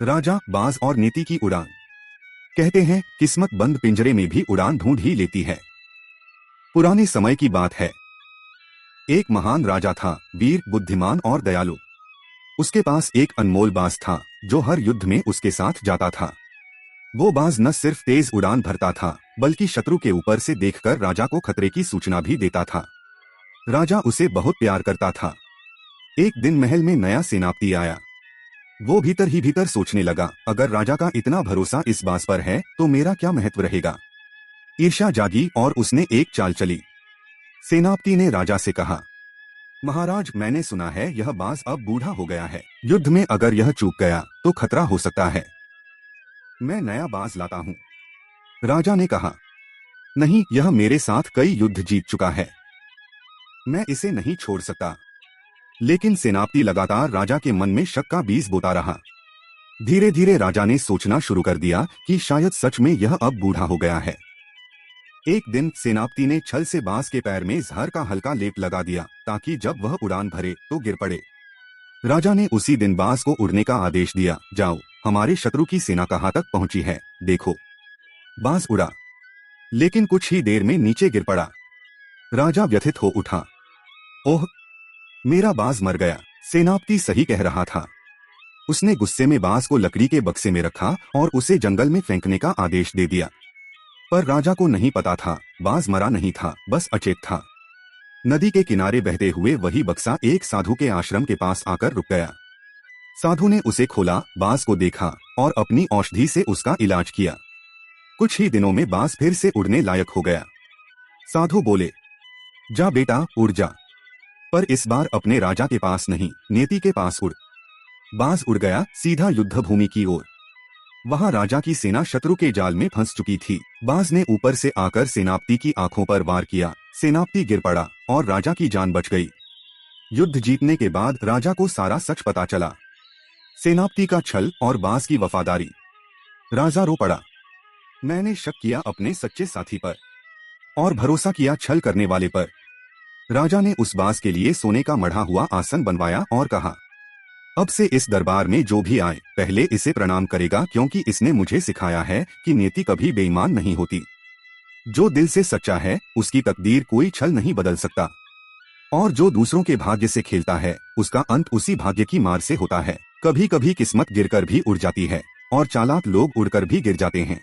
राजा, बाज और नीति की उड़ान। कहते हैं किस्मत बंद पिंजरे में भी उड़ान ढूंढ ही लेती है। पुराने समय की बात है। एक महान राजा था, वीर, बुद्धिमान और दयालु। उसके पास एक अनमोल बाज था जो हर युद्ध में उसके साथ जाता था। वो बाज न सिर्फ तेज उड़ान भरता था बल्कि शत्रु के ऊपर से देखकर राजा को खतरे की सूचना भी देता था। राजा उसे बहुत प्यार करता था। एक दिन महल में नया सेनापति आया। वो भीतर ही भीतर सोचने लगा, अगर राजा का इतना भरोसा इस बाज पर है तो मेरा क्या महत्व रहेगा। ईर्ष्या जागी और उसने एक चाल चली। सेनापति ने राजा से कहा, महाराज, मैंने सुना है यह बाज अब बूढ़ा हो गया है। युद्ध में अगर यह चूक गया तो खतरा हो सकता है। मैं नया बाज लाता हूँ। राजा ने कहा, नहीं, यह मेरे साथ कई युद्ध जीत चुका है, मैं इसे नहीं छोड़ सकता। लेकिन सेनापति लगातार राजा के मन में शक का बीज बोता रहा। धीरे धीरे राजा ने सोचना शुरू कर दिया कि शायद सच में यह अब बूढ़ा हो गया है। एक दिन सेनापति ने छल से बाज के पैर में जहर का हल्का लेप लगा दिया ताकि जब वह उड़ान भरे तो गिर पड़े। राजा ने उसी दिन बाज को उड़ने का आदेश दिया, जाओ, हमारे शत्रु की सेना कहाँ तक पहुंची है देखो। बाज उड़ा, लेकिन कुछ ही देर में नीचे गिर पड़ा। राजा व्यथित हो उठा, ओह, मेरा बाज मर गया। सेनापति सही कह रहा था। उसने गुस्से में बाज को लकड़ी के बक्से में रखा और उसे जंगल में फेंकने का आदेश दे दिया। पर राजा को नहीं पता था, बाज मरा नहीं था, बस अचेत था। नदी के किनारे बहते हुए वही बक्सा एक साधु के आश्रम के पास आकर रुक गया। साधु ने उसे खोला, बाज को देखा और अपनी औषधि से उसका इलाज किया। कुछ ही दिनों में बाज फिर से उड़ने लायक हो गया। साधु बोले, जा बेटा, उड़ जा, पर इस बार अपने राजा के पास नहीं, नियति के पास उड़। बाज उड़ गया सीधा युद्ध भूमि की ओर। वहां राजा की सेना शत्रु के जाल में फंस चुकी थी। बाज ने ऊपर से आकर सेनापति की आंखों पर वार किया। सेनापति गिर पड़ा और राजा की जान बच गई। युद्ध जीतने के बाद राजा को सारा सच पता चला, सेनापति का छल और बाज की वफादारी। राजा रो पड़ा। मैंने शक किया अपने सच्चे साथी पर और भरोसा किया छल करने वाले पर। राजा ने उस बाज के लिए सोने का मढ़ा हुआ आसन बनवाया और कहा, अब से इस दरबार में जो भी आए पहले इसे प्रणाम करेगा, क्योंकि इसने मुझे सिखाया है कि नियति कभी बेईमान नहीं होती। जो दिल से सच्चा है उसकी तकदीर कोई छल नहीं बदल सकता, और जो दूसरों के भाग्य से खेलता है उसका अंत उसी भाग्य की मार से होता है। कभी कभी किस्मत गिरकर भी उड़ जाती है और चालाक लोग उड़कर भी गिर जाते हैं।